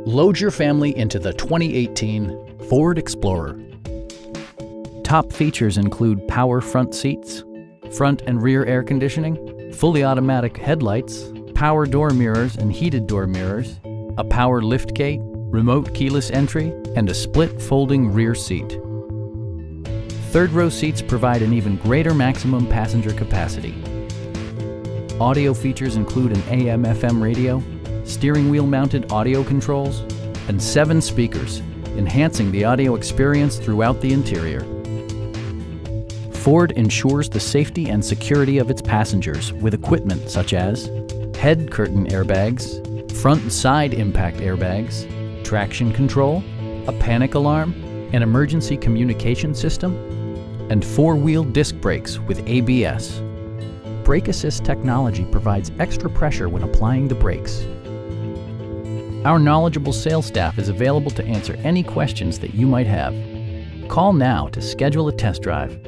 Load your family into the 2018 Ford Explorer. Top features include power front seats, front and rear air conditioning, fully automatic headlights, power door mirrors and heated door mirrors, a power liftgate, remote keyless entry, and a split folding rear seat. Third row seats provide an even greater maximum passenger capacity. Audio features include an AM/FM radio, steering wheel mounted audio controls, and 7 speakers, enhancing the audio experience throughout the interior. Ford ensures the safety and security of its passengers with equipment such as head curtain airbags, front and side impact airbags, traction control, a panic alarm, an emergency communication system, and 4-wheel disc brakes with ABS. Brake Assist technology provides extra pressure when applying the brakes. Our knowledgeable sales staff is available to answer any questions that you might have. Call now to schedule a test drive.